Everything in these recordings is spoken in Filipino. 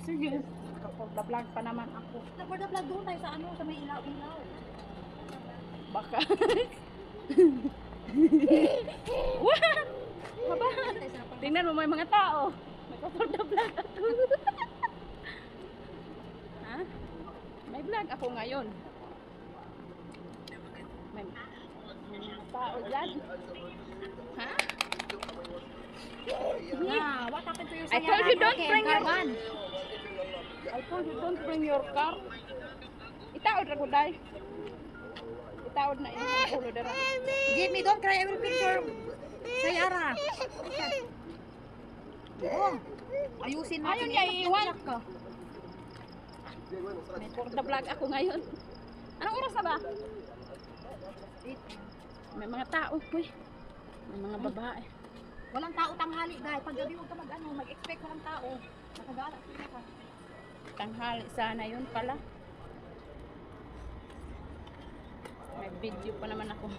Sige. For the vlog pa naman ako. For the vlog doon tayo sa ano, sa may ilaw-ilaw. Baka. What? Baba. Tingnan mo may mga tao. Nagpa-for the vlog ako. Ha? May vlog ako ngayon. May mga tao dyan. Ha? Yeah, what happened to your I told you don't bring your car. I told you don't bring your car. Itaod ra gud day. Itaod na yung ulo dara. Give me, don't cry, I will picture. Sayara. Oh, ayusin natin. Ayun niya, iwan. ka. May for the vlog ako ngayon. Anong oras na ba? May mga tao, uy. May mga babae. Walang tao tanghali, guys. Pag gabi huwag ka mag-expect walang tao. Nakagala sila ka. Tanghali sana yun pala. May video pa naman ako.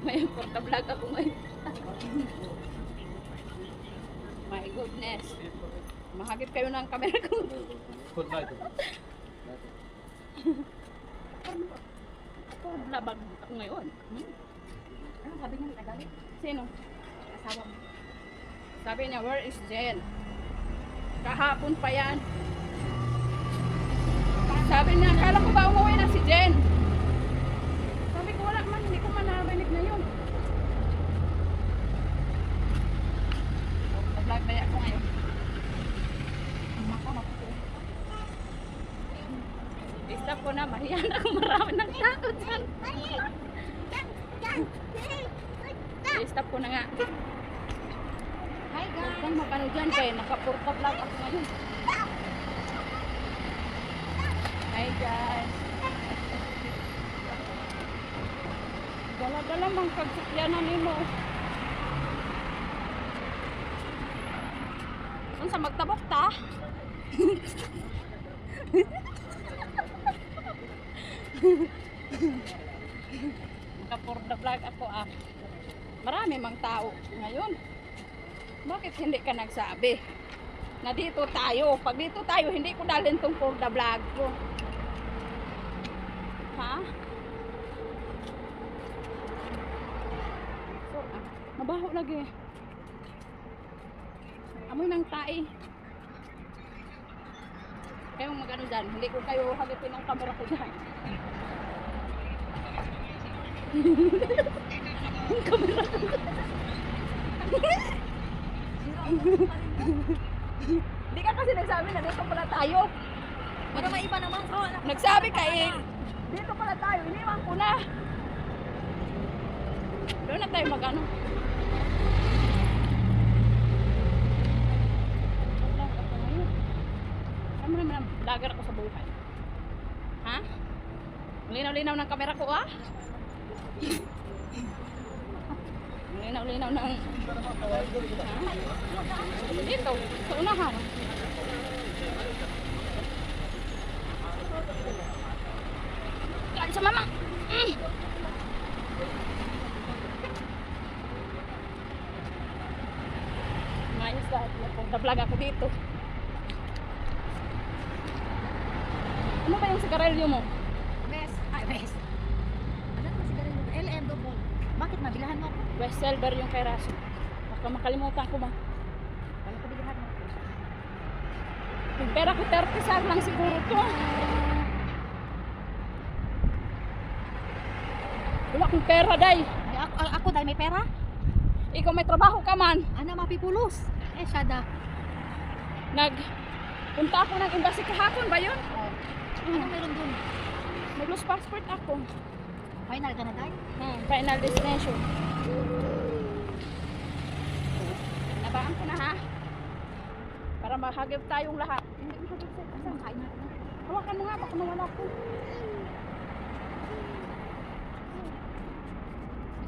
May for the vlog ako ngayon. My goodness. Mahagip kayo ng camera ko. Ako, labag ako ngayon. Ano sabi niya nagalit? Sino? Asawa mo. Sabi niya, where is Jen? Kahapon pa yan. Sabi niya, kala ko ba umuwi na si Jen? Sabi ko, wala man, hindi ko man narinig na yun. Nag-vlog na ako ngayon. I-stop ko na, mahiyan ako, marami ng tao dyan. I-stop ko na nga. Hi Huwag guys. kang mag-ano dyan, kaya naka-purta vlog ako ngayon. Hi guys. Dala-dala mang kagsukyanan nimo. Saan sa magtabok ta? Naka-for the vlog ako ah. Marami mang tao ngayon. Bakit hindi ka nagsabi na dito tayo? Pag dito tayo, hindi ko dalhin tong for the vlog ko. Ha? So, mabaho lagi. Amoy ng tae. Kayo mag-ano dyan. Hindi ko kayo hagipin ang camera ko dyan. Ang camera ko Hindi ka kasi nagsabi na dito pala tayo. Para may iba naman. Oh, Nagsabi ka eh. Dito pala tayo. Iniwan ko na. Doon na tayo mag-ano. Alam mo naman ang vlogger ako sa buhay. Ha? Linaw-linaw ng kamera ko ah. Linaw-linaw ng... Ha? Dito, sa unahan. Kain sa mama. Mayos lahat. Nag-vlog ako dito. Ano ba yung sigarilyo mo? Bes. Ay, bes. Ano naman sigarilyo? LM double. Bakit mabilahan mo? West Silver yung kay Raso. Baka makalimutan ko ba? Ano kabilahan mo? Yung pera ko 30 sar lang siguro to. Wala akong pera, day. Ay, ako dahil may pera? Ikaw may trabaho ka man. Ana mapipulos. Shada. Punta ako ng embassy kahapon ba yun? Ano meron dun? Nag-lose passport ako. Final ka na dahil? Final destination. Nabaan ko na ha. Para mahagip tayong lahat. Hindi mahagip sa'yo. Saan kain natin? Hawakan mo nga, baka nawala ko.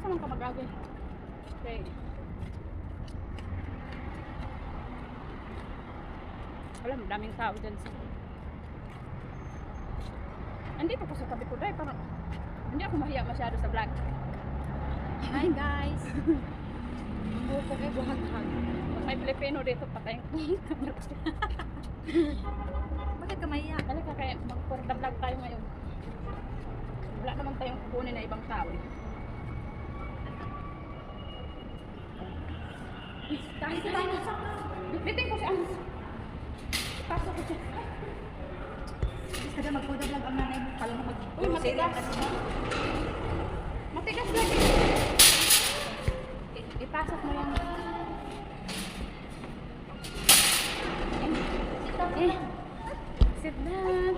Saan ka mag-agay? Okay. Alam, daming tao dyan sa... Andito ko sa tabi ko, day. Parang hindi ako mahiya masyado sa vlog. Hi guys! Buko kayo buhag-hag. May Pilipino dito, patayin ko. Bakit ka mahiya? Halika kaya mag-for the vlog tayo ngayon. Wala naman tayong kukunin na ibang tao. Tayo. Bitin ko siya. Pasok ko siya. Kada mag-food vlog ang nanay mo. Pala mo mag- Uy, matigas. Matigas lagi. Ipasok mo lang. Sit down.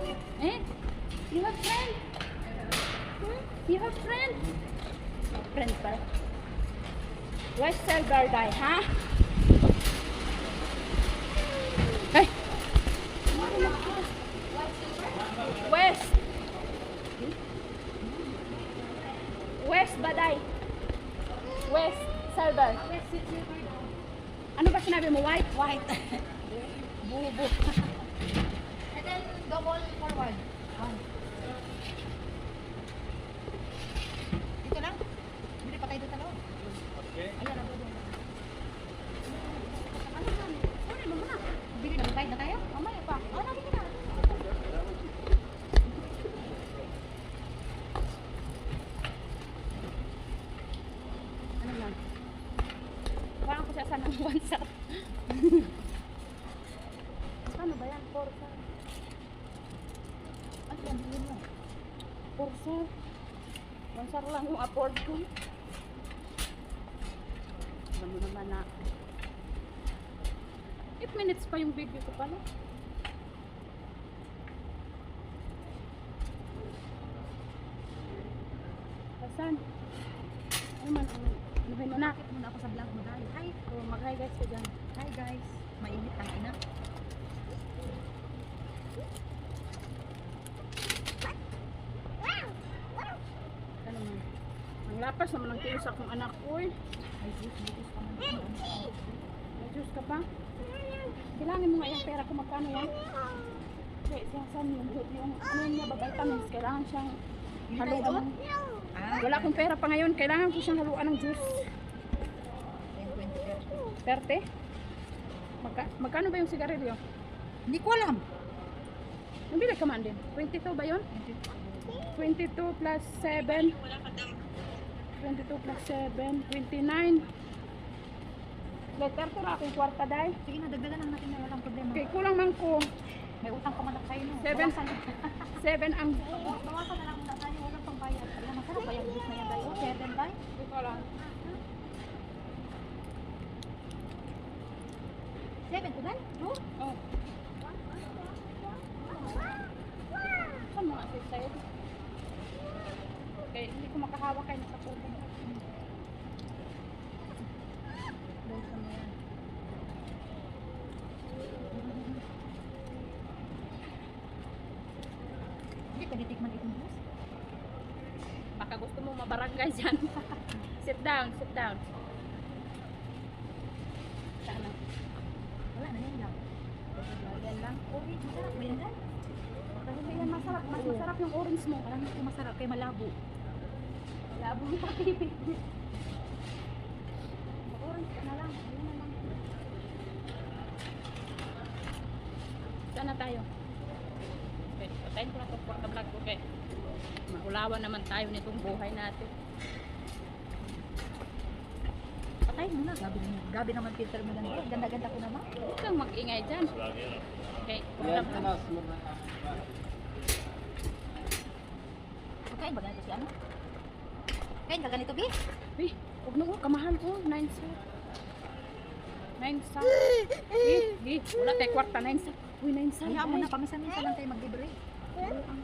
You have friend? You have friend? Friend pa. Where's Selgarday, ha? Hey! West! West Baday. West Selgar. Ano ba sinabi mo? White? White. Bubo. And then double forward. One. Dito lang. Bili pa tayo doon sa loob. Ayan, ako doon. Ano yan? Sorry, muna. Bili na tayo na tayo. Mamaya pa. Oh, nabili na. Ano yan? Parang ko siya sa nang wansar. Ano ba yan? Porsa. Ano yan? Bilhin mo. Porsa. Wansar lang yung afford ko. Alam mo naman na 8 minutes pa yung video ko pala. Asan? Ano man ang inuhin mo na? Nakit muna ako sa vlog mo dahil. Hi. So, mag-hi guys ko dyan. Hi guys. Mainit ang ina. Ano man? Ang lapas naman ang tiis akong anak ko eh. Ay, juice pa man. May juice ka pa? Kailangan mo nga yung pera kung magkano yan. Okay, sinasan yung ano niya ba vitamins. Kailangan siyang haluan. Ah, Wala akong pera pa ngayon. Kailangan ko siyang haluan ng juice. 30? Magkano ba yung sigarilyo? Hindi ko alam. Nabili ka man din. 22 ba yun? 22 plus 7. 22 plus 7. 29. Letter to ra akong kwarta dahil. Sige na, dagdagan lang natin na walang problema. Okay, kulang man ko. May utang pa man ako sa'yo, no? 7 ang... Bawasan na lang muna tayo, walang pambayad. Alam, masarap ba yung juice na yan tayo? 7 tayo? Hindi ko alam. 7 to ba? No? Oh. Saan mga side? Okay, hindi ko makahawak kayo sa photo. Doon sa mga. Hindi pa titikman itong juice? Baka gusto mo mabarangay dyan. Sit down, sit down. Sana. Wala na yan lang. Yan lang. Okay, masarap ba yan lang? Kasi yan masarap. Mas masarap yung orange mo. Parang hindi ko masarap kay malabo. Labo mo pakipit. Orange ka na lang. Ayun na lang. Saan na tayo? Okay, patayin ko na ito for the vlog. Okay. Maulawan naman tayo nitong buhay natin. Patayin mo na. Gabi naman filter mo ganito. Ganda-ganda ko naman. Huwag kang mag-ingay dyan. Okay, for the vlog. Kain ba ganito si ano? Kain ka ganito, Bi? Uy, huwag na huwag. Kamahal ko. 9 sa. 9 sa. Wala tayo kwarta. 9 sa. Uy, 9 sa. Hayaan mo na, pamisa-misa lang tayo mag-libre. Ang